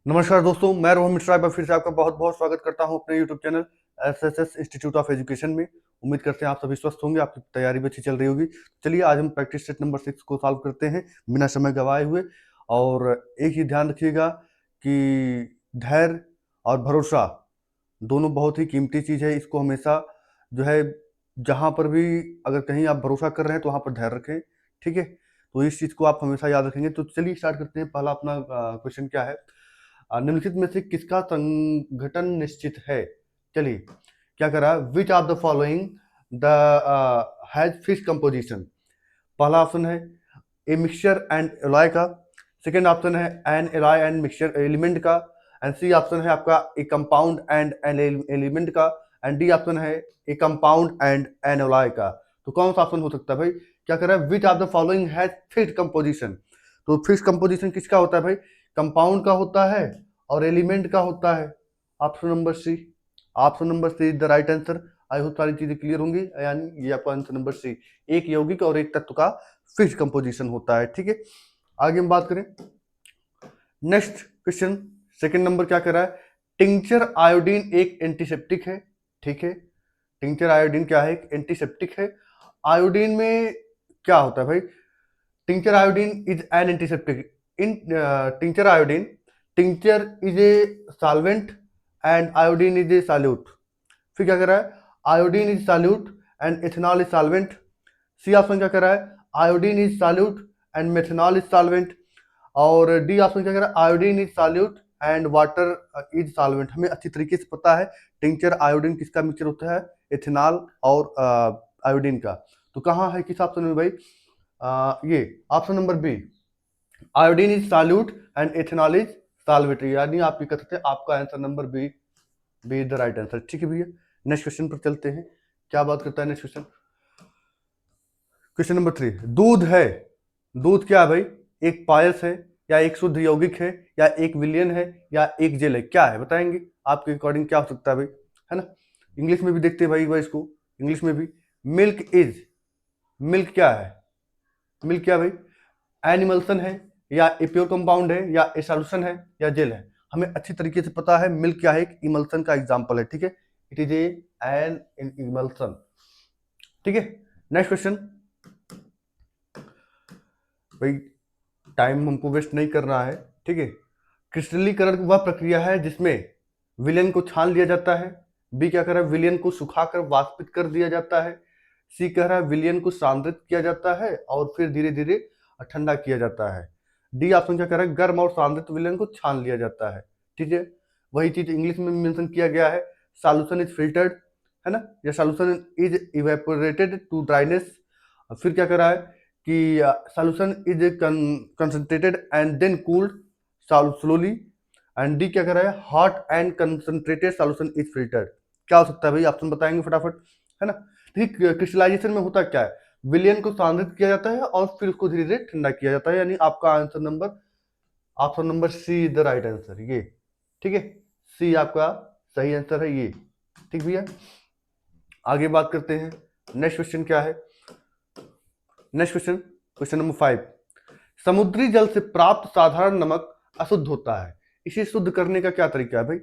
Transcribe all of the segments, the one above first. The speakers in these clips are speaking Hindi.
नमस्कार दोस्तों, मैं रोहन मिश्रा एक बार फिर से आपका बहुत बहुत स्वागत करता हूं अपने YouTube channel SSS institute of education में। उम्मीद करते हैं आप सभी स्वस्थ होंगे, आपकी तैयारी भी अच्छी चल रही होगी। चलिए आज हम प्रैक्टिस सेट नंबर 6 को सॉल्व करते हैं बिना समय गंवाए हुए। और एक ही ध्यान रखिएगा कि धैर्य और भरोसा दोनों बहुत ही कीमती चीज़ है। इसको हमेशा जो है, जहाँ पर भी अगर कहीं आप भरोसा कर रहे हैं तो वहाँ पर धैर्य रखें, ठीक है। तो इस चीज़ को आप हमेशा याद रखेंगे। तो चलिए स्टार्ट करते हैं। पहला अपना क्वेश्चन क्या है, निम्नलिखित में से किसका संगठन निश्चित है। चलिए क्या करा, which of the following the has fix composition. पहला ऑप्शन है ए मिक्सचर एंड एलॉय का, सेकेंड ऑप्शन है N alloy and mixture element का, एंड सी ऑप्शन है आपका ए कंपाउंड एंड एन एलिमेंट का, एंड डी ऑप्शन है ए कंपाउंड एंड एन एलॉय का। तो कौन सा ऑप्शन हो सकता है भाई? क्या कर रहा है, which of the following has fixed composition. तो फिक्स्ड कंपोजिशन किसका होता है भाई? कंपाउंड का होता है और एलिमेंट का होता है। Option number C, option number C is the right answer. I hope सारी चीजें क्लियर होंगी, यानी ये आपका आंसर नंबर सी, एक यौगिक और एक तत्व का फिक्स कंपोजिशन होता है, ठीक है। आगे हम बात करें, नेक्स्ट क्वेश्चन सेकंड नंबर क्या कर रहा है, टिंचर आयोडीन एक एंटीसेप्टिक है, ठीक है। टिंचर आयोडीन क्या है? एक एंटीसेप्टिक है। आयोडीन में क्या होता है भाई? Tincture iodine is an antiseptic in tincture iodine, tincture is a solvent and iodine is a solute. फिर क्या कर रहा है, iodine is solute and ethanol is solvent. C option क्या कर रहा है, iodine is solute and methanol is solvent. और डी ऑप्शन क्या कर रहा है, iodine is solute and water is solvent. हमें अच्छी तरीके से पता है टिंचर आयोडीन किसका मिक्सचर होता है, इथेनॉल और आयोडीन का। तो कहाँ है, किस ऑप्शन में भाई? ये option number B, iodine is solute and ethanol is solvent, यानी आप ये कह सकते हैं आपका answer number B B is the right answer, ठीक है भैया। नेक्स्ट क्वेश्चन पर चलते हैं। क्या बात करता है नेक्स्ट क्वेश्चन? क्वेश्चन नंबर 3, दूध है। दूध क्या है भाई? एक पायस है, या एक शुद्ध यौगिक है, या एक विलयन है, या एक जेल है? क्या है बताएंगे? आपके अकॉर्डिंग क्या हो सकता है भाई, है ना। इंग्लिश में भी देखते हैं भाई एक बार इसको, इंग्लिश में भी। मिल्क इज, मिल्क क्या है? मिल्क क्या भाई? एनिमल्सन है, या ए प्योर कंपाउंड है, या ए सॉल्यूशन है, या जेल है? हमें अच्छी तरीके से पता है मिल्क क्या है, एक इमल्सन का एग्जांपल है, ठीक है। It is a an emulsion, ठीक है। नेक्स्ट क्वेश्चन भाई, टाइम हमको वेस्ट नहीं करना है, ठीक है। क्रिस्टलीकरण वह प्रक्रिया है जिसमें विलयन को छान लिया जाता है। बी क्या कह रहा है, विलयन को सुखाकर वाष्पित कर दिया जाता है। सी कह रहा है विलयन को सांद्रित किया जाता है और फिर धीरे धीरे ठंडा किया जाता है। डी ऑप्शन क्या कह रहा है, गर्म और सांद्रित विलयन को छान लिया जाता है, ठीक है। वही चीज इंग्लिश में मेंशन किया गया है, सॉल्यूशन इज फिल्टर्ड, है ना, या solution is evaporated to dryness. फिर क्या कह रहा है कि solution is concentrated and then cooled slowly. And D क्या कर रहा है, hot and concentrated solution is filtered. क्या हो सकता है भाई, ऑप्शन बताएंगे फटाफट, है ना। ठीक, क्रिस्टलाइजेशन में होता क्या है, विलयन को सांद्रित किया जाता है और फिर उसको धीरे धीरे ठंडा किया जाता है, यानी आपका answer number, option number C is the right answer, ये ठीक है। सी आपका सही आंसर है ये, ठीक भैया। आगे बात करते हैं, नेक्स्ट क्वेश्चन क्या है। नेक्स्ट क्वेश्चन, क्वेश्चन नंबर 5, समुद्री जल से प्राप्त साधारण नमक अशुद्ध होता है, इसे शुद्ध करने का क्या तरीका है भाई?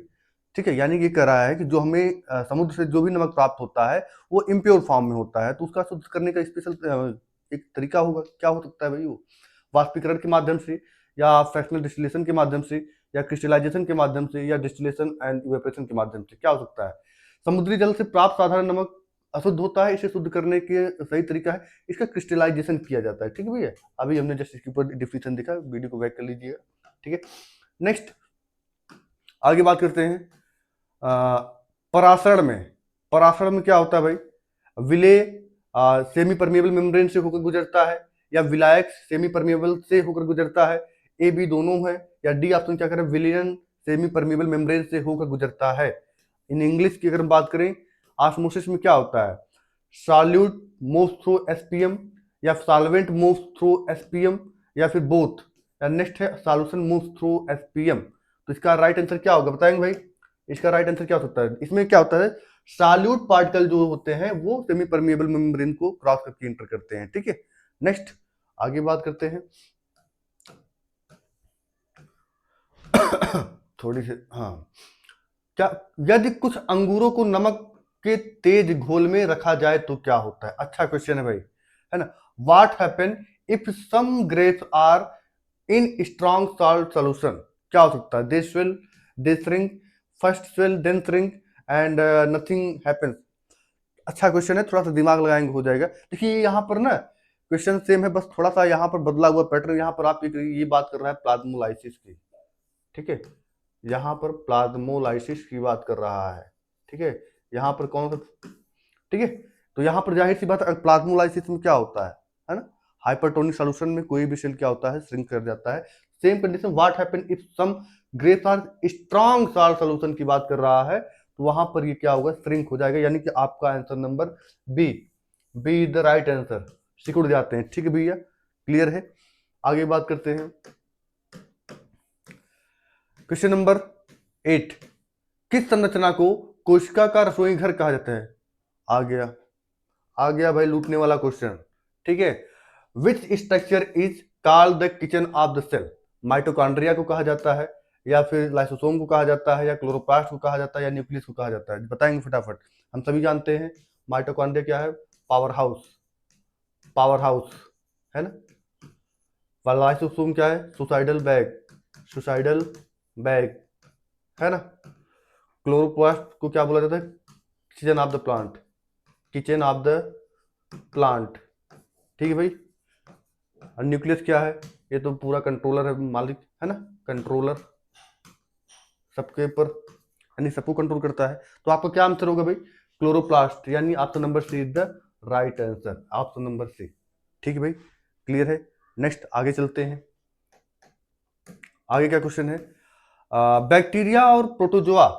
ठीक है, यानी ये कह रहा है कि जो हमें समुद्र से जो भी नमक प्राप्त होता है वो इम्प्योर फॉर्म में होता है, तो उसका शुद्ध करने का स्पेशल एक तरीका होगा। क्या हो सकता है भाई वो? वाष्पीकरण के माध्यम से, या फ्रैक्शनल डिस्टिलेशन के माध्यम से, या क्रिस्टलाइजेशन के माध्यम से, या डिस्टिलेशन एंड इवेपोरेशन के माध्यम से? क्या हो सकता है? समुद्री जल से प्राप्त साधारण नमक अशुद्ध होता है, इसे शुद्ध करने के सही तरीका है इसका क्रिस्टलाइजेशन किया जाता है, ठीक है भैया। अभी हमने जस्ट इसके ऊपर डिफिनेशन देखा, वीडियो को बैक कर लीजिएगा, ठीक है। नेक्स्ट आगे बात करते हैं, परासरण में, परासरण में क्या होता है भाई? विलेय सेमी परमेबल मेम्ब्रेन से होकर गुजरता है, या विलायक सेमी परमेबल से होकर गुजरता है? ए बी दोनों है, या डी ऑप्शन क्या करें, विलियन सेमी परमेबल मेम्ब्रेन से होकर गुजरता है? इन इंग्लिश की अगर हम बात करें, ऑस्मोसिस में क्या होता है, सॉल्यूट मूव्स थ्रू एसपीएम, या सॉल्वेंट मूव्स थ्रू एसपीएम, या फिर बोथ? या नेक्स्ट है सॉल्यूशन मूव्स थ्रू एसपीएम। तो इसका राइट आंसर क्या होगा बताएंगे भाई? इसका राइट आंसर क्या हो सकता है? इसमें क्या होता है, सॉल्यूट पार्टिकल जो होते हैं वो सेमी परमेबल मेम्ब्रेन को क्रॉस करके एंटर करते हैं, ठीक है। नेक्स्ट आगे बात करते हैं, थोड़ी सी, हाँ। क्या, यदि कुछ अंगूरों को नमक के तेज घोल में रखा जाए तो क्या होता है? अच्छा क्वेश्चन है भाई, है ना। What happen if some grapes are in strong salt solution? क्या हो सकता है? They swell, they shrink, first swell then shrink and nothing happens. अच्छा क्वेश्चन है, थोड़ा सा दिमाग लगाएंगे हो जाएगा। देखिए यहाँ पर ना क्वेश्चन सेम है, बस थोड़ा सा यहाँ पर बदला हुआ पैटर्न। यहाँ पर आप ये बात कर रहा है प्लाज्मोलाइसिस की, ठीक है। यहाँ पर प्लाज्मोलाइसिस की बात कर रहा है, ठीक है। यहाँ पर कौन सा, ठीक है। तो यहाँ पर जाहिर सी बात है, प्लाज्मोलाइसिस में क्या होता है ना। हाइपरटोनिक सॉल्यूशन में कोई भी सेल क्या होता है, श्रिंक कर जाता है। Same condition what happen if some grapes are strong salt solution की बात कर रहा है, तो वहां पर ये क्या होगा, श्रिंक हो जाएगा। यानी कि आपका answer number B, B is the right answer. सिकुड़ जाते हैं, ठीक है भैया, क्लियर है। आगे बात करते हैं, क्वेश्चन नंबर 8। किस संरचना को कोशिका का रसोई घर कहा जाता है? आ गया भाई लूटने वाला क्वेश्चन, ठीक है। Which structure is called the kitchen of the cell? Mitochondria को कहा जाता है, या फिर लाइसोसोम को कहा जाता है, या क्लोरोप्लास्ट को कहा जाता है, या न्यूक्लियस को कहा जाता है? बताएंगे फटाफट। हम सभी जानते हैं माइटोकॉन्ड्रिया क्या है, पावर हाउस, पावर हाउस, है ना। लाइसोसोम क्या है, सुसाइडल बैग, सुसाइडल बैग, है ना। क्लोरोप्लास्ट को क्या बोला जाता है, kitchen of the plant, kitchen of the plant, ठीक है भाई। और न्यूक्लियस क्या है, ये तो पूरा कंट्रोलर है, मालिक है ना, कंट्रोलर सबके ऊपर, यानी सबको कंट्रोल करता है। तो आपका क्या आंसर होगा भाई, क्लोरोप्लास्ट, यानी option number C is the right answer, option number C, ठीक है भाई, क्लियर है। नेक्स्ट आगे चलते हैं। आगे क्या क्वेश्चन है, बैक्टीरिया और प्रोटोजोआ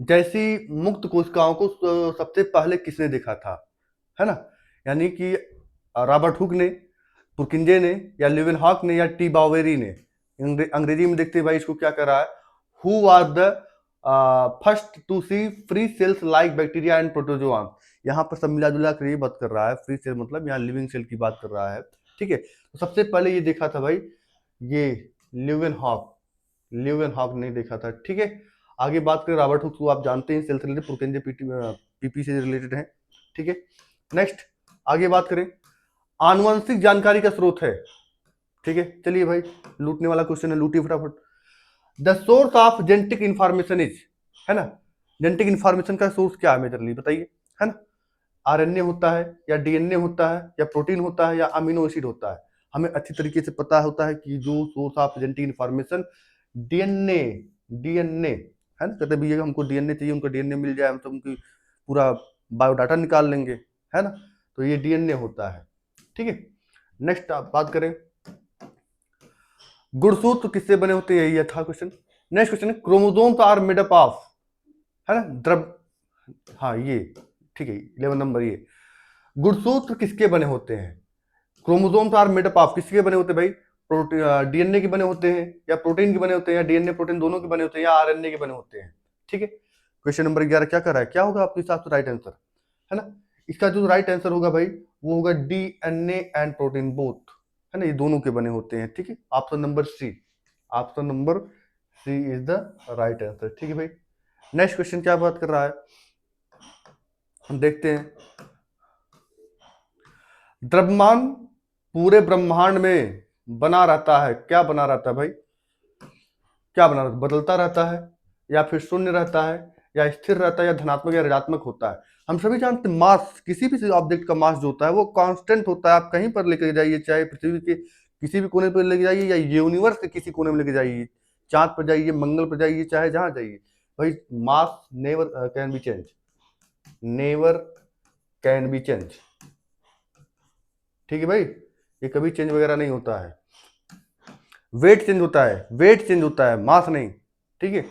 जैसी मुक्त कोशिकाओं को सबसे पहले किसने देखा था, है ना। यानी कि रॉबर्ट हुक ने, पुरकिंजे ने, या लिवेनहॉक ने, या टी बावेरी ने। अंग्रेजी में देखते हैं भाई इसको क्या कर रहा है, who are the first to see free cells like bacteria and protozoa. यहाँ पर सब मिला जुला कर ये बात कर रहा है, फ्री सेल मतलब यहाँ लिविंग सेल की बात कर रहा है, ठीक है। तो सबसे पहले ये देखा था भाई, ये लिवेनहॉक, लिवेनहॉक ने देखा था, ठीक है। आगे बात करें रॉबर्ट हुक को आप जानते हैं, सेल से रिलेटेड, पुरकिंजे पीपी से रिलेटेड है, ठीक है। नेक्स्ट आगे बात करें, आनुवंशिक जानकारी का स्रोत है, ठीक है। चलिए भाई लूटने वाला क्वेश्चन है, लूटिए फटाफट। The source of genetic information is, है ना। जेनेटिक इंफॉर्मेशन का सोर्स क्या है मेजरली, बताइए, है ना। आरएनए होता है, या डीएनए होता है, या प्रोटीन होता है, या अमीनो एसिड होता है? हमें अच्छी तरीके से पता होता है कि जो source of genetic information DNA, DNA, है ना। कहते भैया हमको डीएनए चाहिए, उनका डीएनए मिल जाए, हम तो उनकी पूरा बायोडाटा निकाल लेंगे, है ना। तो ये डीएनए होता है, ठीक है। नेक्स्ट आप बात करें, गुणसूत्र किससे बने होते हैं, यही था क्वेश्चन। नेक्स्ट क्वेश्चन है, chromosomes are made up of, है ना, द्रव, हाँ ये ठीक है, 11 नंबर ये। गुणसूत्र किसके बने होते हैं? Chromosomes are made up of किसके बने होते हैं भाई? प्रोटीन, डीएनए के बने होते हैं, या प्रोटीन के बने होते हैं, या डीएनए प्रोटीन दोनों के बने होते हैं, या आरएनए के बने होते हैं, ठीक है। क्वेश्चन नंबर 11 क्या कर रहा है, क्या होगा आपके हिसाब से राइट आंसर, है ना। इसका जो राइट आंसर होगा भाई वो होगा डीएनए एंड प्रोटीन बोथ, है ना, ये दोनों के बने होते हैं, ठीक है। Option number C, option number C is the right answer, ठीक है भाई। नेक्स्ट क्वेश्चन क्या बात कर रहा है, हम देखते हैं। द्रव्यमान पूरे ब्रह्मांड में बना रहता है, क्या बना रहता है भाई, क्या बना रहता है? बदलता रहता है, या फिर शून्य रहता है, या स्थिर रहता है, या धनात्मक या ऋणात्मक होता है? हम सभी जानते हैं मास, किसी भी ऑब्जेक्ट का मास जो होता है वो कांस्टेंट होता है। आप कहीं पर लेकर जाइए, चाहे पृथ्वी के किसी भी कोने पर लेके जाइए, या यूनिवर्स के किसी कोने में लेके जाइए, चांद पर जाइए, मंगल पर जाइए, चाहे जहां जाइए भाई, mass never can be change, never can be change, ठीक है भाई, ये कभी चेंज वगैरह नहीं होता है। वेट चेंज होता है, वेट चेंज होता है, मास नहीं, ठीक है।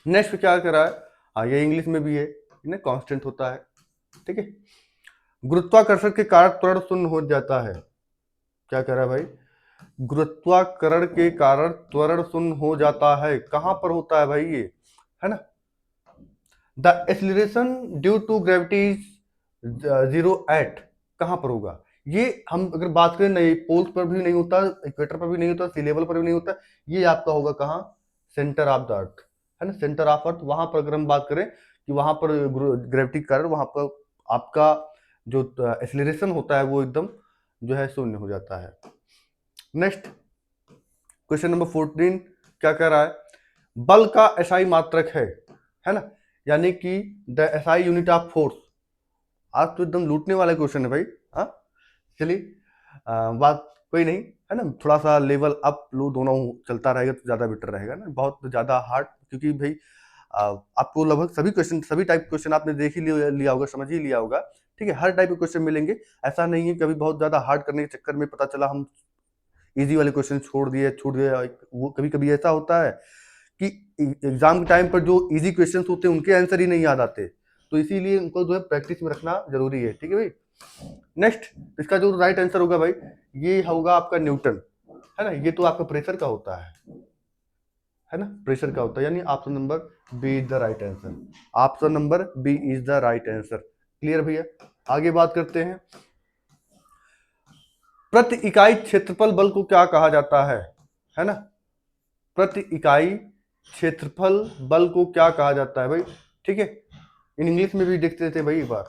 नेक्स्ट क्या कर रहा है, हाँ ये इंग्लिश में भी है, इन्हें कांस्टेंट होता है, ठीक है। गुरुत्वाकर्षण के कारण त्वरण शून्य हो जाता है, क्या कह रहा है भाई, गुरुत्वाकर्षण के कारण त्वरण शून्य हो जाता है, कहां पर होता है भाई ये, है ना। The acceleration due to gravity 0 at, कहां पर होगा? ये हम अगर बात करें नहीं, पोल्स पर भी नहीं होता, इक्वेटर पर भी नहीं होता, सी लेवल पर भी नहीं होता, ये आपका होगा कहाँ, सेंटर ऑफ द अर्थ, है ना, सेंटर ऑफ अर्थ। वहां पर अगर हम बात करें कि वहां पर ग्रेविटी के कारण वहां पर आपका जो एक्सीलरेशन होता है वो एकदम जो है शून्य हो जाता है। नेक्स्ट क्वेश्चन नंबर 14 क्या कह रहा है, बल का एसआई मात्रक है ना, यानी कि the SI unit of force. आज तो एकदम लूटने वाला क्वेश्चन है भाई। हाँ चलिए, बात कोई नहीं, है ना, थोड़ा सा लेवल अप लो दोनों चलता रहेगा तो ज्यादा बेटर रहेगा ना, बहुत ज्यादा हार्ड, क्योंकि भाई आपको लगभग सभी क्वेश्चन, सभी टाइप क्वेश्चन आपने देख ही लिया होगा, समझ ही लिया होगा, ठीक है, हर टाइप के क्वेश्चन मिलेंगे। ऐसा नहीं है कभी बहुत ज्यादा हार्ड करने के चक्कर में पता चला हम इजी वाले क्वेश्चन छोड़ दिए, छूट गए। वो कभी कभी ऐसा होता है कि एग्जाम के टाइम पर जो इजी क्वेश्चंस होते हैं उनके आंसर ही नहीं याद आते, तो इसीलिए उनको जो है प्रैक्टिस में रखना जरूरी है, ठीक है भाई। नेक्स्ट इसका जो राइट आंसर होगा भाई, ये होगा आपका न्यूटन, है ना, ये तो आपका प्रेशर का होता है ना, प्रेशर का होता है, यानी option number B is the right answer, option number B is the right answer. Clear भैया, आगे बात करते हैं, प्रति इकाई क्षेत्रफल बल को क्या कहा जाता है ना, प्रति इकाई क्षेत्रफल बल को क्या कहा जाता है भाई, ठीक है, इन इंग्लिश में भी देखते थे भाई एक बार,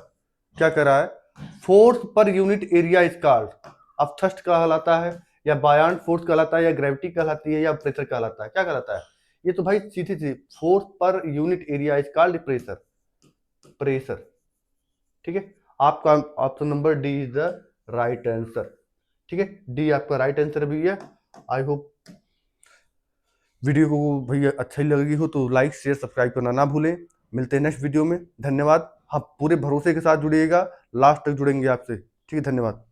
क्या कर रहा है, force per unit area is called, अब थ्रस्ट कहलाता है या बायॉन्ड फोर्स कहलाता है या ग्रेविटी कहलाती है या प्रेशर कहलाता है, क्या कहलाता है, ये तो भाई सीधी सी, force per unit area is called pressure, pressure, ठीक है, आपका option number D is the right answer, ठीक है, डी आपका राइट आंसर भी है। आई होप वीडियो को भैया अच्छा ही लगी हो तो लाइक शेयर सब्सक्राइब करना ना भूलें। मिलते हैं नेक्स्ट वीडियो में, धन्यवाद। हाँ पूरे भरोसे के साथ जुड़िएगा, लास्ट तक जुड़ेंगे आपसे, ठीक है, धन्यवाद।